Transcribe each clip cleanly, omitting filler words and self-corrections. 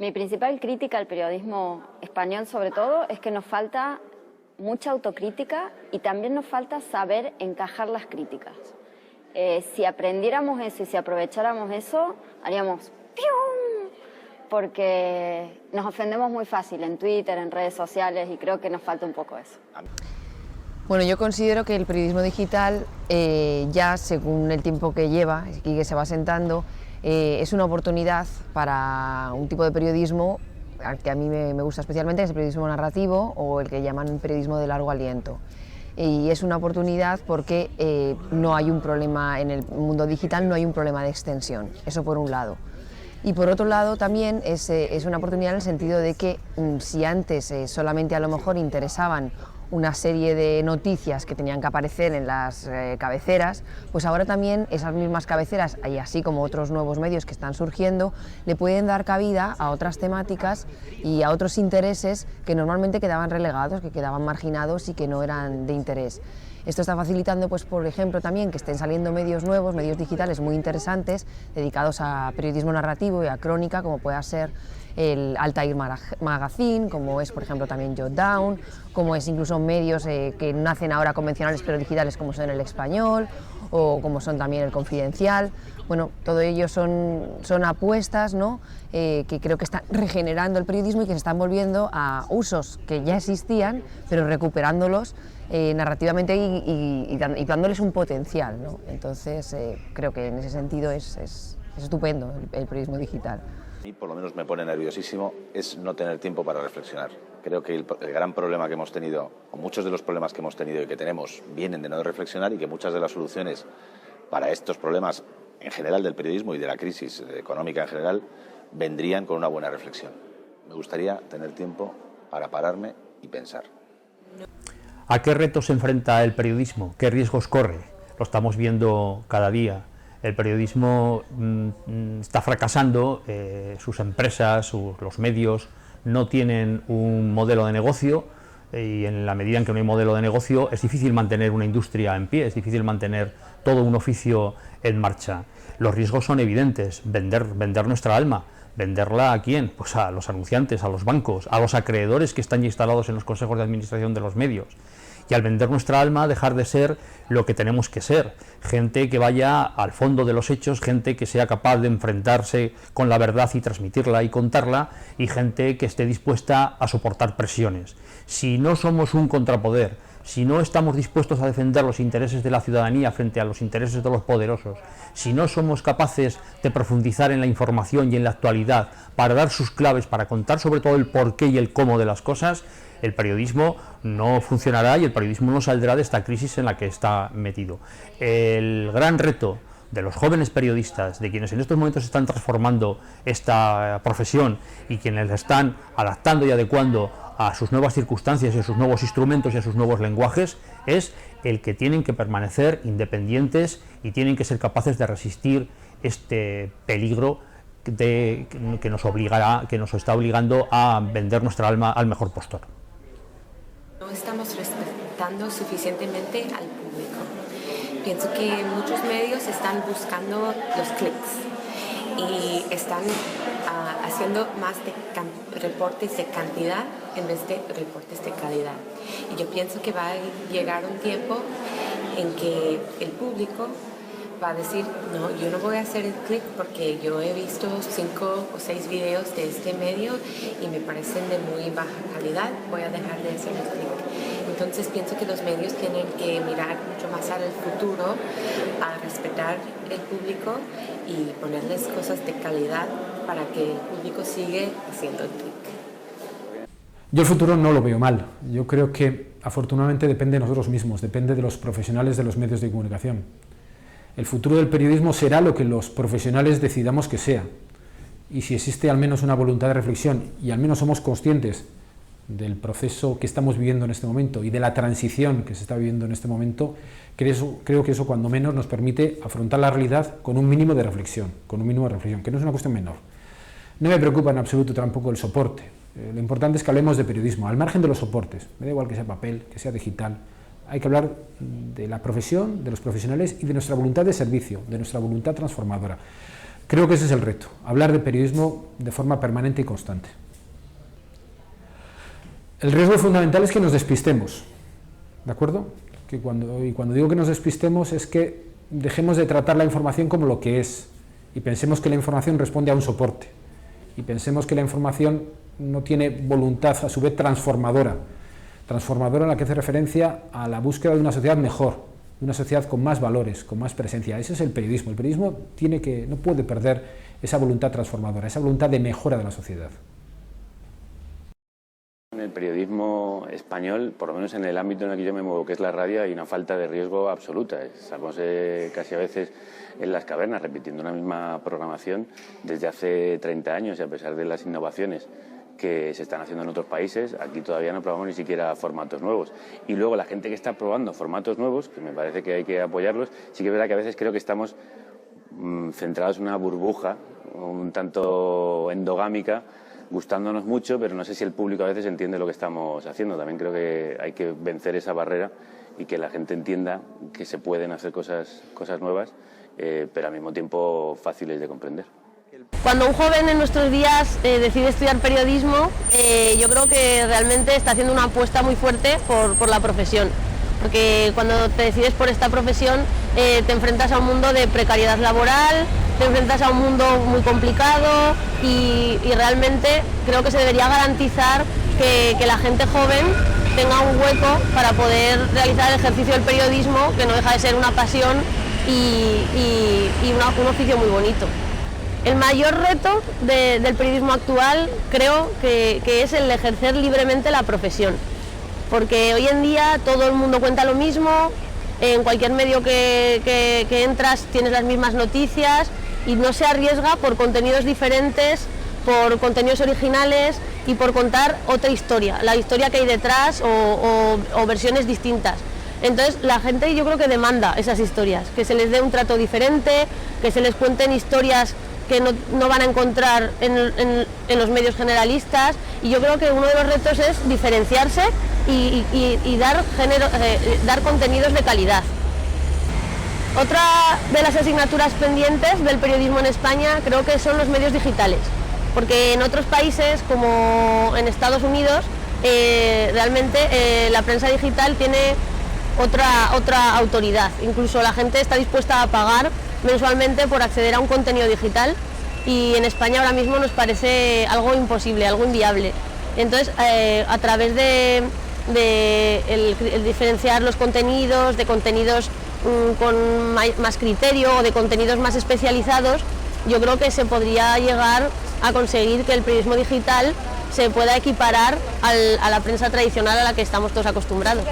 Mi principal crítica al periodismo español, sobre todo, es que nos falta mucha autocrítica y también nos falta saber encajar las críticas. Si aprendiéramos eso y si aprovecháramos eso, haríamos ¡pium! Porque nos ofendemos muy fácil en Twitter, en redes sociales, y creo que nos falta un poco eso. Bueno, yo considero que el periodismo digital, ya según el tiempo que lleva y que se va asentando, es una oportunidad para un tipo de periodismo al que a mí me gusta especialmente, que es el periodismo narrativo o el que llaman periodismo de largo aliento. Y es una oportunidad porque no hay un problema en el mundo digital, no hay un problema de extensión, eso por un lado. Y por otro lado también es una oportunidad en el sentido de que si antes solamente a lo mejor interesaban una serie de noticias que tenían que aparecer en las cabeceras, pues ahora también esas mismas cabeceras, y así como otros nuevos medios que están surgiendo, le pueden dar cabida a otras temáticas y a otros intereses que normalmente quedaban relegados, que quedaban marginados y que no eran de interés. Esto está facilitando, pues, por ejemplo, también que estén saliendo medios nuevos, medios digitales muy interesantes, dedicados a periodismo narrativo y a crónica, como pueda ser el Altair Magazine, como es, por ejemplo, también Jotdown, como es incluso medios que nacen ahora convencionales pero digitales, como son El Español, o como son también El Confidencial. Bueno, todo ello son apuestas, ¿no?, que creo que están regenerando el periodismo y que se están volviendo a usos que ya existían, pero recuperándolos narrativamente y dándoles un potencial, ¿no? Entonces, creo que en ese sentido es estupendo el periodismo digital. A mí, por lo menos, me pone nerviosísimo es no tener tiempo para reflexionar. Creo que el gran problema que hemos tenido, o muchos de los problemas que hemos tenido y que tenemos, vienen de no reflexionar, y que muchas de las soluciones para estos problemas en general del periodismo y de la crisis económica en general vendrían con una buena reflexión. Me gustaría tener tiempo para pararme y pensar. ¿A qué retos se enfrenta el periodismo? ¿Qué riesgos corre? Lo estamos viendo cada día. El periodismo está fracasando, sus empresas, los medios no tienen un modelo de negocio, y en la medida en que no hay modelo de negocio es difícil mantener una industria en pie, es difícil mantener todo un oficio en marcha. Los riesgos son evidentes: vender nuestra alma. ¿Venderla a quién? Pues a los anunciantes, a los bancos, a los acreedores que están instalados en los consejos de administración de los medios. Y al vender nuestra alma, dejar de ser lo que tenemos que ser: gente que vaya al fondo de los hechos, gente que sea capaz de enfrentarse con la verdad y transmitirla y contarla, y gente que esté dispuesta a soportar presiones. Si no somos un contrapoder, si no estamos dispuestos a defender los intereses de la ciudadanía frente a los intereses de los poderosos, si no somos capaces de profundizar en la información y en la actualidad para dar sus claves, para contar sobre todo el porqué y el cómo de las cosas, el periodismo no funcionará y el periodismo no saldrá de esta crisis en la que está metido. El gran reto de los jóvenes periodistas, de quienes en estos momentos están transformando esta profesión y quienes la están adaptando y adecuando a sus nuevas circunstancias y a sus nuevos instrumentos y a sus nuevos lenguajes, es el que tienen que permanecer independientes y tienen que ser capaces de resistir este peligro que nos está obligando a vender nuestra alma al mejor postor. No estamos respetando suficientemente al público. Pienso que muchos medios están buscando los clics y están haciendo más reportes de cantidad en vez de reportes de calidad. Y yo pienso que va a llegar un tiempo en que el público va a decir: no, yo no voy a hacer el clic porque yo he visto 5 o 6 videos de este medio y me parecen de muy baja calidad, voy a dejar de hacer el clic. Entonces pienso que los medios tienen que mirar mucho más al futuro, a respetar el público y ponerles cosas de calidad para que el público siga haciendo el clic. Yo el futuro no lo veo mal. Yo creo que afortunadamente depende de nosotros mismos, depende de los profesionales de los medios de comunicación. El futuro del periodismo será lo que los profesionales decidamos que sea. Y si existe al menos una voluntad de reflexión y al menos somos conscientes del proceso que estamos viviendo en este momento y de la transición que se está viviendo en este momento, creo que eso cuando menos nos permite afrontar la realidad con un mínimo de reflexión, que no es una cuestión menor. No me preocupa en absoluto tampoco el soporte. Lo importante es que hablemos de periodismo, al margen de los soportes. Me da igual que sea papel, que sea digital. Hay que hablar de la profesión, de los profesionales y de nuestra voluntad de servicio, de nuestra voluntad transformadora. Creo que ese es el reto, hablar de periodismo de forma permanente y constante. El riesgo fundamental es que nos despistemos, ¿de acuerdo? Y cuando digo que nos despistemos es que dejemos de tratar la información como lo que es y pensemos que la información responde a un soporte y pensemos que la información no tiene voluntad a su vez transformadora en la que hace referencia a la búsqueda de una sociedad mejor, de una sociedad con más valores, con más presencia. Ese es el periodismo. El periodismo no puede perder esa voluntad transformadora, esa voluntad de mejora de la sociedad. En el periodismo español, por lo menos en el ámbito en el que yo me muevo, que es la radio, hay una falta de riesgo absoluta. Estamos casi a veces en las cavernas repitiendo una misma programación desde hace 30 años y a pesar de las innovaciones que se están haciendo en otros países, aquí todavía no probamos ni siquiera formatos nuevos. Y luego la gente que está probando formatos nuevos, que me parece que hay que apoyarlos, sí que es verdad que a veces creo que estamos centrados en una burbuja un tanto endogámica, gustándonos mucho, pero no sé si el público a veces entiende lo que estamos haciendo. También creo que hay que vencer esa barrera y que la gente entienda que se pueden hacer cosas nuevas, pero al mismo tiempo fáciles de comprender. Cuando un joven en nuestros días decide estudiar periodismo, yo creo que realmente está haciendo una apuesta muy fuerte por la profesión. Porque cuando te decides por esta profesión te enfrentas a un mundo de precariedad laboral, te enfrentas a un mundo muy complicado y realmente creo que se debería garantizar que la gente joven tenga un hueco para poder realizar el ejercicio del periodismo, que no deja de ser una pasión y un oficio muy bonito. El mayor reto del periodismo actual creo que es el ejercer libremente la profesión. Porque hoy en día todo el mundo cuenta lo mismo, en cualquier medio que entras tienes las mismas noticias y no se arriesga por contenidos diferentes, por contenidos originales y por contar otra historia, la historia que hay detrás o versiones distintas. Entonces la gente yo creo que demanda esas historias, que se les dé un trato diferente, que se les cuenten historias que no van a encontrar en los medios generalistas, y yo creo que uno de los retos es diferenciarse y dar contenidos de calidad. Otra de las asignaturas pendientes del periodismo en España creo que son los medios digitales, porque en otros países como en Estados Unidos realmente la prensa digital tiene otra autoridad, incluso la gente está dispuesta a pagar mensualmente por acceder a un contenido digital y en España ahora mismo nos parece algo imposible, algo inviable. Entonces a través de el diferenciar los contenidos, de contenidos con más criterio o de contenidos más especializados, yo creo que se podría llegar a conseguir que el periodismo digital se pueda equiparar a la prensa tradicional a la que estamos todos acostumbrados.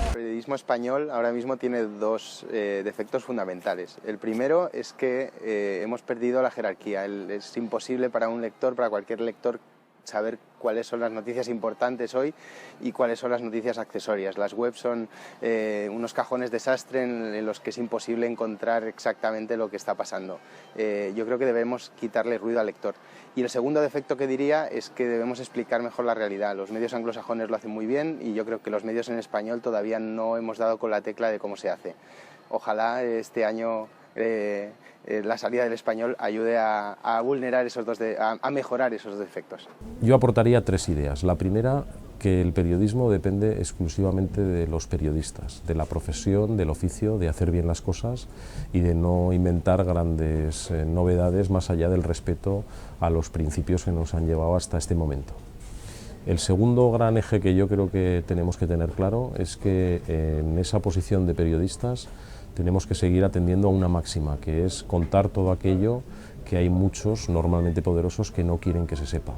El periodismo español ahora mismo tiene dos defectos fundamentales. El primero es que hemos perdido la jerarquía. Es imposible para un lector, para cualquier lector, saber cuáles son las noticias importantes hoy y cuáles son las noticias accesorias. Las webs son unos cajones desastre en los que es imposible encontrar exactamente lo que está pasando. Yo creo que debemos quitarle ruido al lector. Y el segundo defecto que diría es que debemos explicar mejor la realidad. Los medios anglosajones lo hacen muy bien y yo creo que los medios en español todavía no hemos dado con la tecla de cómo se hace. Ojalá este año la salida del español ayude a vulnerar a mejorar esos defectos. Yo aportaría tres ideas. La primera, que el periodismo depende exclusivamente de los periodistas, de la profesión, del oficio, de hacer bien las cosas y de no inventar grandes novedades más allá del respeto a los principios que nos han llevado hasta este momento. El segundo gran eje que yo creo que tenemos que tener claro es que en esa posición de periodistas tenemos que seguir atendiendo a una máxima, que es contar todo aquello que hay muchos, normalmente poderosos, que no quieren que se sepa.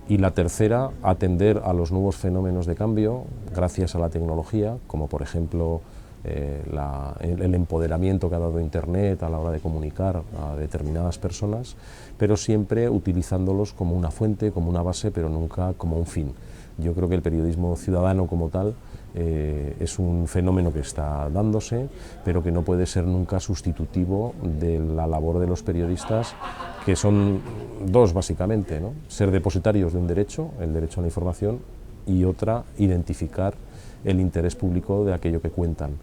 Y la tercera, atender a los nuevos fenómenos de cambio gracias a la tecnología, como por ejemplo el empoderamiento que ha dado Internet a la hora de comunicar a determinadas personas, pero siempre utilizándolos como una fuente, como una base, pero nunca como un fin. Yo creo que el periodismo ciudadano como tal es un fenómeno que está dándose, pero que no puede ser nunca sustitutivo de la labor de los periodistas, que son dos básicamente, ¿no? Ser depositarios de un derecho, el derecho a la información, y otra, identificar el interés público de aquello que cuentan.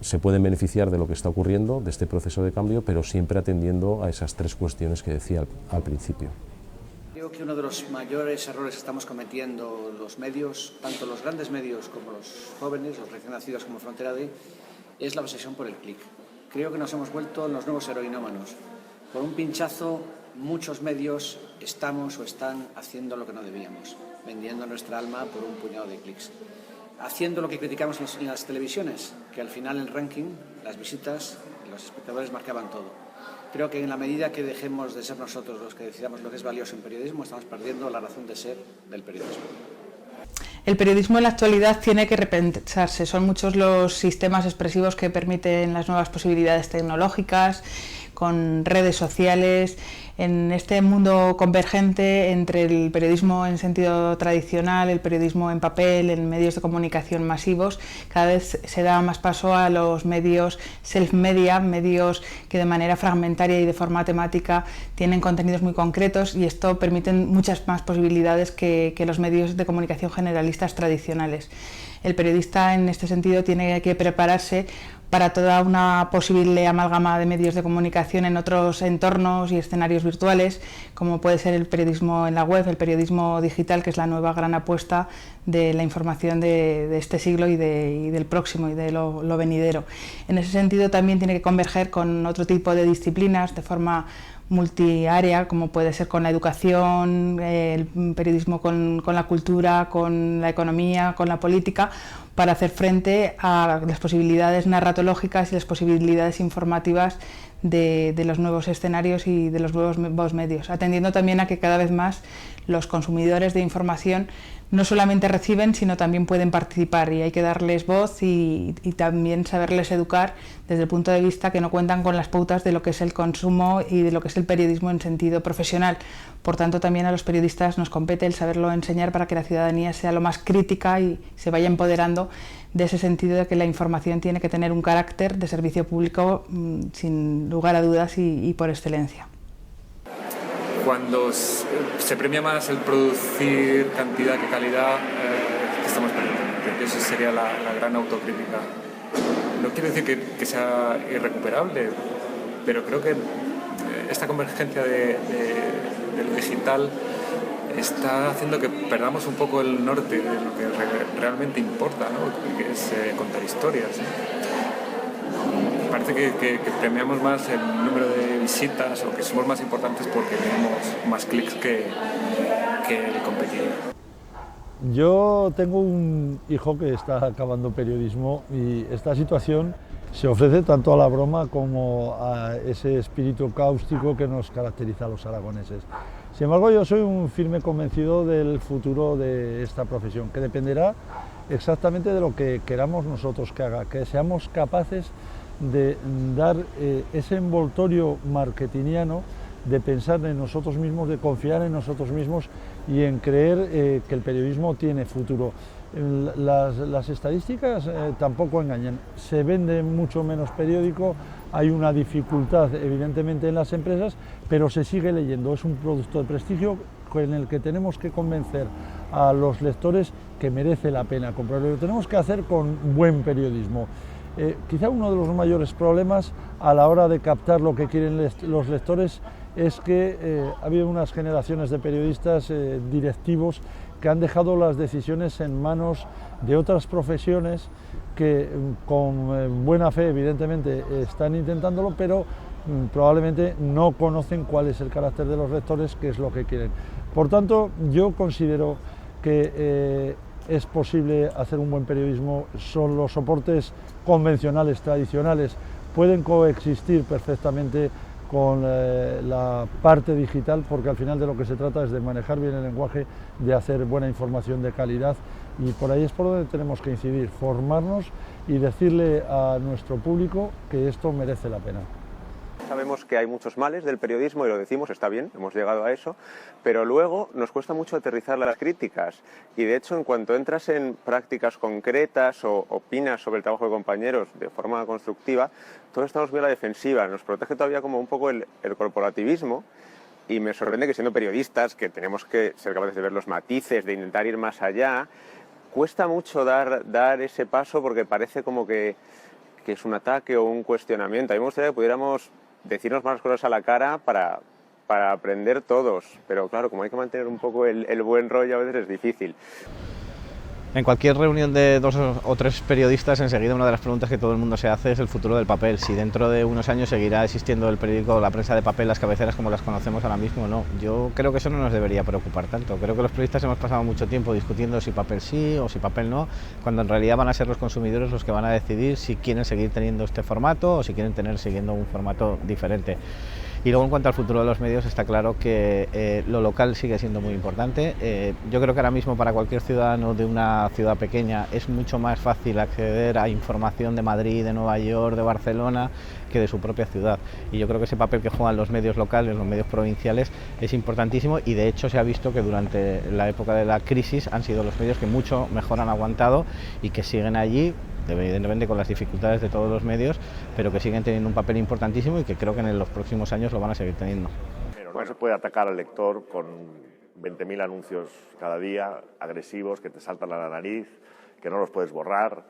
se pueden beneficiar de lo que está ocurriendo, de este proceso de cambio, pero siempre atendiendo a esas tres cuestiones que decía al principio. Creo que uno de los mayores errores que estamos cometiendo los medios, tanto los grandes medios como los jóvenes, los recién nacidos como Frontera D, es la obsesión por el clic. Creo que nos hemos vuelto los nuevos heroinómanos. Por un pinchazo, muchos medios estamos o están haciendo lo que no debíamos, vendiendo nuestra alma por un puñado de clics. Haciendo lo que criticamos en las televisiones, que al final el ranking, las visitas, los espectadores marcaban todo. Creo que en la medida que dejemos de ser nosotros los que decidamos lo que es valioso en periodismo, estamos perdiendo la razón de ser del periodismo. El periodismo en la actualidad tiene que repensarse. Son muchos los sistemas expresivos que permiten las nuevas posibilidades tecnológicas, con redes sociales. En este mundo convergente entre el periodismo en sentido tradicional, el periodismo en papel, en medios de comunicación masivos, cada vez se da más paso a los medios self-media, medios que de manera fragmentaria y de forma temática tienen contenidos muy concretos, y esto permite muchas más posibilidades que los medios de comunicación generalistas tradicionales. El periodista en este sentido tiene que prepararse para toda una posible amalgama de medios de comunicación en otros entornos y escenarios virtuales, como puede ser el periodismo en la web, el periodismo digital, que es la nueva gran apuesta de la información de este siglo y del próximo y de lo venidero. En ese sentido también tiene que converger con otro tipo de disciplinas de forma multiárea, como puede ser con la educación, el periodismo con la cultura, con la economía, con la política, para hacer frente a las posibilidades narratológicas y las posibilidades informativas de los nuevos escenarios y de los nuevos medios, atendiendo también a que cada vez más los consumidores de información no solamente reciben, sino también pueden participar, y hay que darles voz y también saberles educar desde el punto de vista que no cuentan con las pautas de lo que es el consumo y de lo que es el periodismo en sentido profesional. Por tanto, también a los periodistas nos compete el saberlo enseñar para que la ciudadanía sea lo más crítica y se vaya empoderando de ese sentido de que la información tiene que tener un carácter de servicio público sin lugar a dudas y por excelencia. Cuando se premia más el producir cantidad que calidad, estamos perdiendo. Creo que esa sería la gran autocrítica. No quiero decir que sea irrecuperable, pero creo que esta convergencia de lo digital está haciendo que perdamos un poco el norte de lo que realmente importa, ¿no? Que es contar historias. Parece que premiamos más el número de visitas, o que somos más importantes porque tenemos más clics que el competidor. Yo tengo un hijo que está acabando periodismo, y esta situación se ofrece tanto a la broma como a ese espíritu cáustico que nos caracteriza a los aragoneses. Sin embargo, yo soy un firme convencido del futuro de esta profesión, que dependerá exactamente de lo que queramos nosotros que haga, que seamos capaces de dar ese envoltorio marketingiano, de pensar en nosotros mismos, de confiar en nosotros mismos y en creer que el periodismo tiene futuro. Las estadísticas tampoco engañan, se vende mucho menos periódico, hay una dificultad evidentemente en las empresas, pero se sigue leyendo, es un producto de prestigio en el que tenemos que convencer a los lectores que merece la pena comprarlo, lo tenemos que hacer con buen periodismo. Quizá uno de los mayores problemas a la hora de captar lo que quieren los lectores es que ha habido unas generaciones de periodistas directivos que han dejado las decisiones en manos de otras profesiones que con buena fe evidentemente están intentándolo, pero probablemente no conocen cuál es el carácter de los lectores, qué es lo que quieren. Por tanto, yo considero que es posible hacer un buen periodismo, son los soportes convencionales, tradicionales, pueden coexistir perfectamente con la parte digital, porque al final de lo que se trata es de manejar bien el lenguaje, de hacer buena información de calidad, y por ahí es por donde tenemos que incidir, formarnos y decirle a nuestro público que esto merece la pena. Sabemos que hay muchos males del periodismo y lo decimos, está bien, hemos llegado a eso, pero luego nos cuesta mucho aterrizar las críticas, y de hecho en cuanto entras en prácticas concretas o opinas sobre el trabajo de compañeros de forma constructiva, todos estamos muy a la defensiva, nos protege todavía como un poco el corporativismo, y me sorprende que siendo periodistas, que tenemos que ser capaces de ver los matices, de intentar ir más allá, cuesta mucho dar ese paso, porque parece como que que es un ataque o un cuestionamiento. A mí me gustaría que pudiéramos decirnos más cosas a la cara para aprender todos, pero claro, como hay que mantener un poco el buen rollo, a veces es difícil. En cualquier reunión de 2 o 3 periodistas, enseguida una de las preguntas que todo el mundo se hace es el futuro del papel. Si dentro de unos años seguirá existiendo el periódico, la prensa de papel, las cabeceras como las conocemos ahora mismo o no. Yo creo que eso no nos debería preocupar tanto. Creo que los periodistas hemos pasado mucho tiempo discutiendo si papel sí o si papel no, cuando en realidad van a ser los consumidores los que van a decidir si quieren seguir teniendo este formato o si quieren siguiendo un formato diferente. Y luego en cuanto al futuro de los medios está claro que lo local sigue siendo muy importante. Yo creo que ahora mismo para cualquier ciudadano de una ciudad pequeña es mucho más fácil acceder a información de Madrid, de Nueva York, de Barcelona que de su propia ciudad. Y yo creo que ese papel que juegan los medios locales, los medios provinciales, es importantísimo y de hecho se ha visto que durante la época de la crisis han sido los medios que mucho mejor han aguantado y que siguen allí, evidentemente con las dificultades de todos los medios, pero que siguen teniendo un papel importantísimo y que creo que en los próximos años lo van a seguir teniendo. Pero no se puede atacar al lector con 20.000 anuncios cada día, agresivos, que te saltan a la nariz, que no los puedes borrar.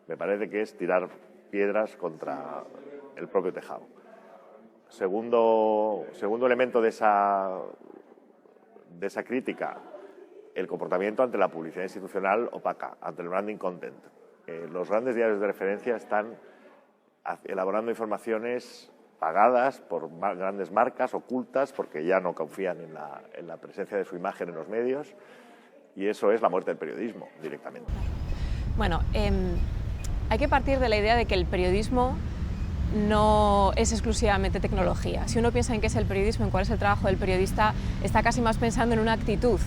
Me parece que es tirar piedras contra el propio tejado. Segundo elemento de esa crítica, el comportamiento ante la publicidad institucional opaca, ante el branding content. Los grandes diarios de referencia están elaborando informaciones pagadas por grandes marcas ocultas porque ya no confían en la presencia de su imagen en los medios y eso es la muerte del periodismo directamente. Bueno, hay que partir de la idea de que el periodismo no es exclusivamente tecnología. Si uno piensa en qué es el periodismo, en cuál es el trabajo del periodista, está casi más pensando en una actitud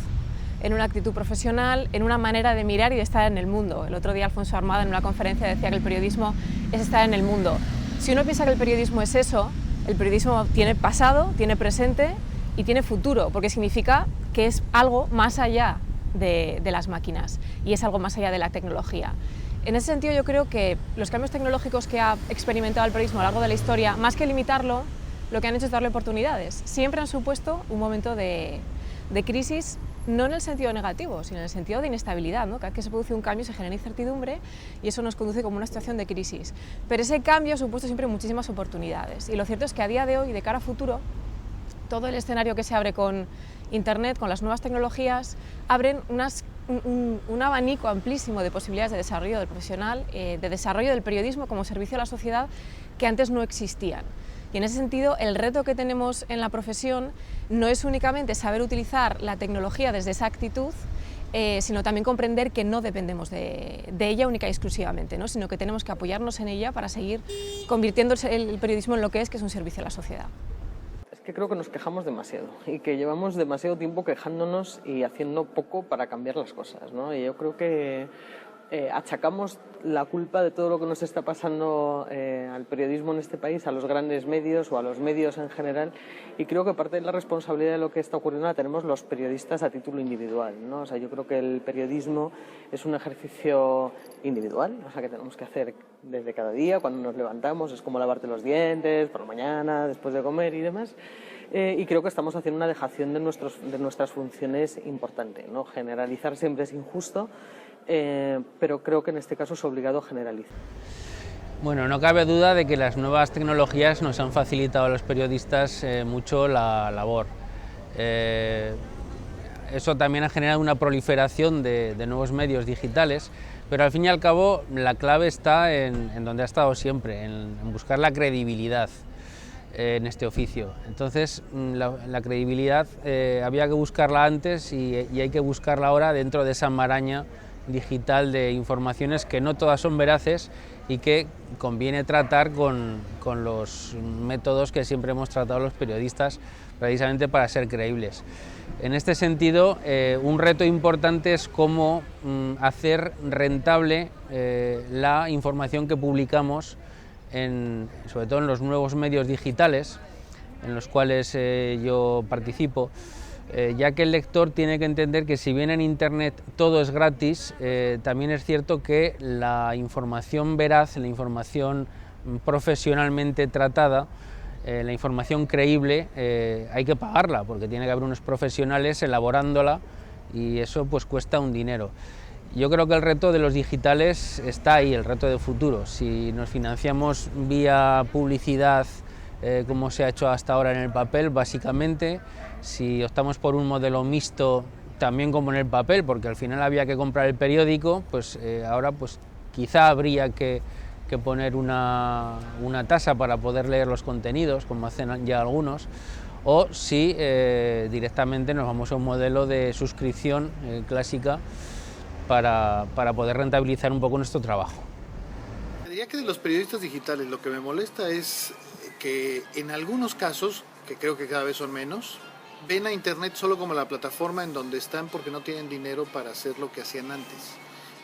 profesional, en una manera de mirar y de estar en el mundo. El otro día Alfonso Armada en una conferencia decía que el periodismo es estar en el mundo. Si uno piensa que el periodismo es eso, el periodismo tiene pasado, tiene presente y tiene futuro, porque significa que es algo más allá de las máquinas y es algo más allá de la tecnología. En ese sentido yo creo que los cambios tecnológicos que ha experimentado el periodismo a lo largo de la historia, más que limitarlo, lo que han hecho es darle oportunidades. Siempre han supuesto un momento de crisis, no en el sentido negativo, sino en el sentido de inestabilidad, ¿no? Cada vez que se produce un cambio se genera incertidumbre y eso nos conduce como una situación de crisis. Pero ese cambio ha supuesto siempre muchísimas oportunidades y lo cierto es que a día de hoy, de cara a futuro, todo el escenario que se abre con Internet, con las nuevas tecnologías, abren un abanico amplísimo de posibilidades de desarrollo del profesional, de desarrollo del periodismo como servicio a la sociedad que antes no existían. Y en ese sentido, el reto que tenemos en la profesión no es únicamente saber utilizar la tecnología desde esa actitud, sino también comprender que no dependemos de ella única y exclusivamente, ¿no? Sino que tenemos que apoyarnos en ella para seguir convirtiendo el periodismo en lo que es un servicio a la sociedad. Es que creo que nos quejamos demasiado y que llevamos demasiado tiempo quejándonos y haciendo poco para cambiar las cosas, ¿no? Y yo creo que achacamos la culpa de todo lo que nos está pasando al periodismo en este país, a los grandes medios o a los medios en general, y creo que parte de la responsabilidad de lo que está ocurriendo la tenemos los periodistas a título individual, ¿no? O sea, yo creo que el periodismo es un ejercicio individual, o sea, que tenemos que hacer desde cada día, cuando nos levantamos, es como lavarte los dientes, por la mañana, después de comer y demás. Y creo que estamos haciendo una dejación de nuestras funciones importante, ¿no? Generalizar siempre es injusto, pero creo que en este caso es obligado a generalizar. Bueno, no cabe duda de que las nuevas tecnologías nos han facilitado a los periodistas mucho la labor. Eso también ha generado una proliferación de nuevos medios digitales, pero al fin y al cabo la clave está en donde ha estado siempre, en buscar la credibilidad en este oficio. Entonces la credibilidad había que buscarla antes y hay que buscarla ahora dentro de esa maraña digital de informaciones que no todas son veraces y que conviene tratar con los métodos que siempre hemos tratado los periodistas precisamente para ser creíbles. En este sentido, un reto importante es cómo hacer rentable la información que publicamos, sobre todo en los nuevos medios digitales en los cuales yo participo, ya que el lector tiene que entender que si bien en Internet todo es gratis, también es cierto que la información veraz, la información profesionalmente tratada, la información creíble, hay que pagarla porque tiene que haber unos profesionales elaborándola y eso pues cuesta un dinero. Yo creo que el reto de los digitales está ahí, el reto de futuro. Si nos financiamos vía publicidad, como se ha hecho hasta ahora en el papel, básicamente, si optamos por un modelo mixto, también como en el papel, porque al final había que comprar el periódico, pues ahora pues quizá habría que poner una tasa para poder leer los contenidos, como hacen ya algunos, o si directamente nos vamos a un modelo de suscripción clásica para poder rentabilizar un poco nuestro trabajo. Diría que de los periodistas digitales lo que me molesta es que en algunos casos, que creo que cada vez son menos, ven a Internet solo como la plataforma en donde están porque no tienen dinero para hacer lo que hacían antes,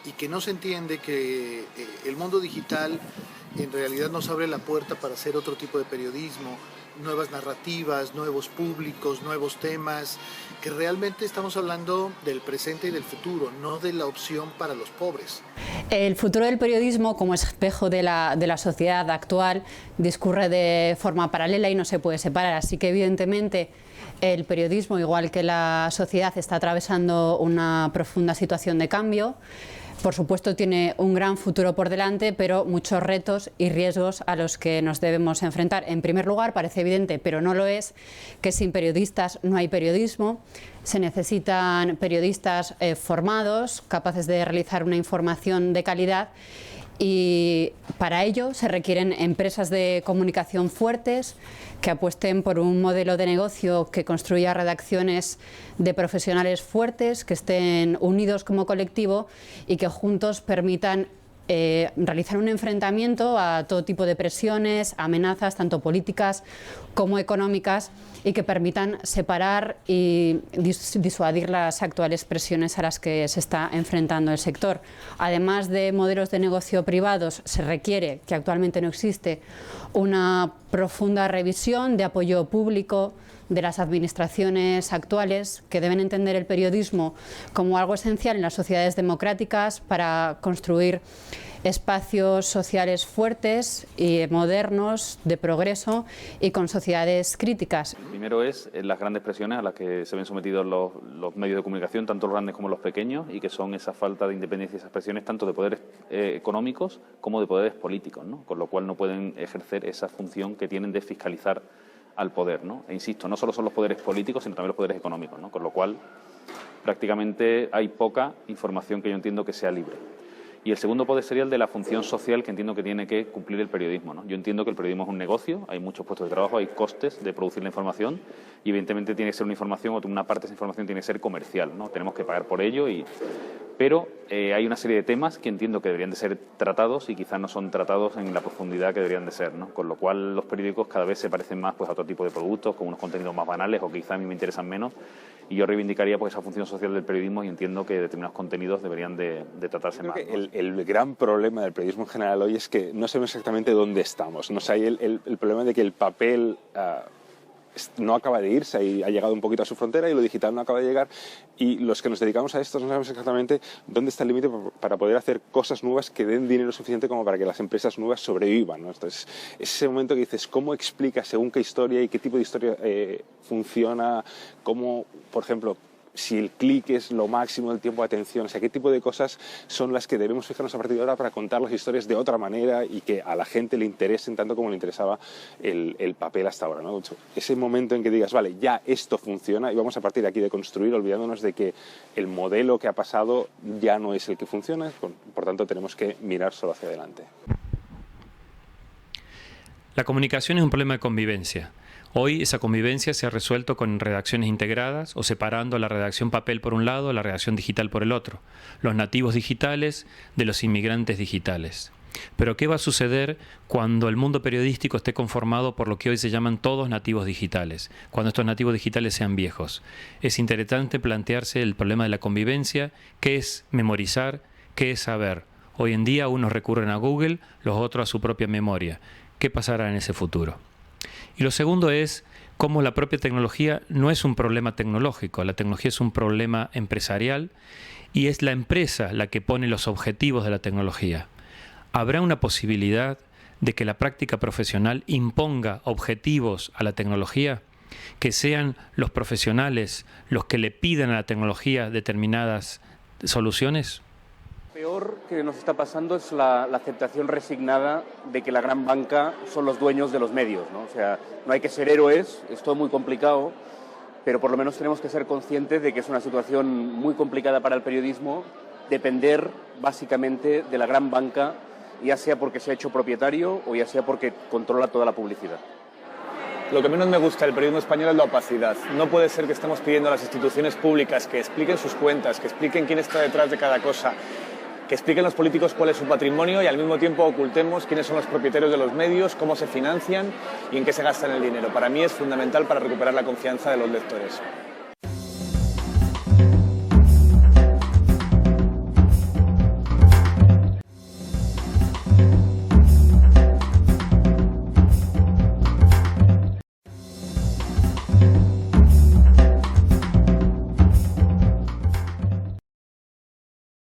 y que no se entiende que el mundo digital en realidad nos abre la puerta para hacer otro tipo de periodismo, nuevas narrativas, nuevos públicos, nuevos temas, que realmente estamos hablando del presente y del futuro, no de la opción para los pobres. El futuro del periodismo, como espejo de la sociedad actual, discurre de forma paralela y no se puede separar, así que evidentemente el periodismo, igual que la sociedad, está atravesando una profunda situación de cambio. Por supuesto tiene un gran futuro por delante, pero muchos retos y riesgos a los que nos debemos enfrentar. En primer lugar, parece evidente, pero no lo es, que sin periodistas no hay periodismo. Se necesitan periodistas formados, capaces de realizar una información de calidad, y para ello se requieren empresas de comunicación fuertes que apuesten por un modelo de negocio que construya redacciones de profesionales fuertes, que estén unidos como colectivo y que juntos permitan realizar un enfrentamiento a todo tipo de presiones, amenazas, tanto políticas como económicas, y que permitan separar y disuadir las actuales presiones a las que se está enfrentando el sector. Además de modelos de negocio privados, se requiere, que actualmente no existe, una profunda revisión de apoyo público de las administraciones actuales, que deben entender el periodismo como algo esencial en las sociedades democráticas para construir espacios sociales fuertes y modernos, de progreso y con sociedades críticas. Primero es las grandes presiones a las que se ven sometidos los medios de comunicación, tanto los grandes como los pequeños, y que son esa falta de independencia y esas presiones tanto de poderes económicos como de poderes políticos, ¿no? Con lo cual no pueden ejercer esa función que tienen de fiscalizar al poder, ¿no? E insisto, no solo son los poderes políticos, sino también los poderes económicos, ¿no? Con lo cual prácticamente hay poca información que yo entiendo que sea libre. Y el segundo poder sería el de la función social que entiendo que tiene que cumplir el periodismo, ¿no? Yo entiendo que el periodismo es un negocio, hay muchos puestos de trabajo, hay costes de producir la información, y evidentemente tiene que ser una información, o una parte de esa información tiene que ser comercial, ¿no? Tenemos que pagar por ello, pero hay una serie de temas que entiendo que deberían de ser tratados y quizás no son tratados en la profundidad que deberían de ser, ¿no? Con lo cual los periódicos cada vez se parecen más, pues, a otro tipo de productos, con unos contenidos más banales o que quizás a mí me interesan menos, y yo reivindicaría, pues, esa función social del periodismo, y entiendo que determinados contenidos deberían de tratarse más, ¿no? El gran problema del periodismo en general hoy es que no sabemos exactamente dónde estamos. No sé, hay el problema de que el papel no acaba de irse y ha llegado un poquito a su frontera, y lo digital no acaba de llegar, y los que nos dedicamos a esto no sabemos exactamente dónde está el límite para poder hacer cosas nuevas que den dinero suficiente como para que las empresas nuevas sobrevivan, ¿no? Entonces, es ese momento que dices, ¿cómo explicas según qué historia y qué tipo de historia funciona? ¿Cómo, por ejemplo, si el clic es lo máximo del tiempo de atención? O sea, ¿qué tipo de cosas son las que debemos fijarnos a partir de ahora para contar las historias de otra manera y que a la gente le interesen tanto como le interesaba el papel hasta ahora, ¿no? Ese momento en que digas, vale, ya esto funciona y vamos a partir de aquí de construir, olvidándonos de que el modelo que ha pasado ya no es el que funciona, por tanto tenemos que mirar solo hacia adelante. La comunicación es un problema de convivencia. Hoy esa convivencia se ha resuelto con redacciones integradas o separando la redacción papel por un lado, la redacción digital por el otro, los nativos digitales de los inmigrantes digitales. Pero ¿qué va a suceder cuando el mundo periodístico esté conformado por lo que hoy se llaman todos nativos digitales, cuando estos nativos digitales sean viejos? Es interesante plantearse el problema de la convivencia, qué es memorizar, qué es saber. Hoy en día unos recurren a Google, los otros a su propia memoria. ¿Qué pasará en ese futuro? Y lo segundo es cómo la propia tecnología no es un problema tecnológico, la tecnología es un problema empresarial y es la empresa la que pone los objetivos de la tecnología. ¿Habrá una posibilidad de que la práctica profesional imponga objetivos a la tecnología? ¿Que sean los profesionales los que le pidan a la tecnología determinadas soluciones? peor que nos está pasando es la aceptación resignada de que la gran banca son los dueños de los medios, ¿no? O sea, no hay que ser héroes, es todo muy complicado, pero por lo menos tenemos que ser conscientes de que es una situación muy complicada para el periodismo, depender básicamente de la gran banca, ya sea porque se ha hecho propietario o ya sea porque controla toda la publicidad. Lo que menos me gusta del periodismo español es la opacidad. No puede ser que estemos pidiendo a las instituciones públicas que expliquen sus cuentas, que expliquen quién está detrás de cada cosa, que expliquen los políticos cuál es su patrimonio y al mismo tiempo ocultemos quiénes son los propietarios de los medios, cómo se financian y en qué se gastan el dinero. Para mí es fundamental para recuperar la confianza de los lectores.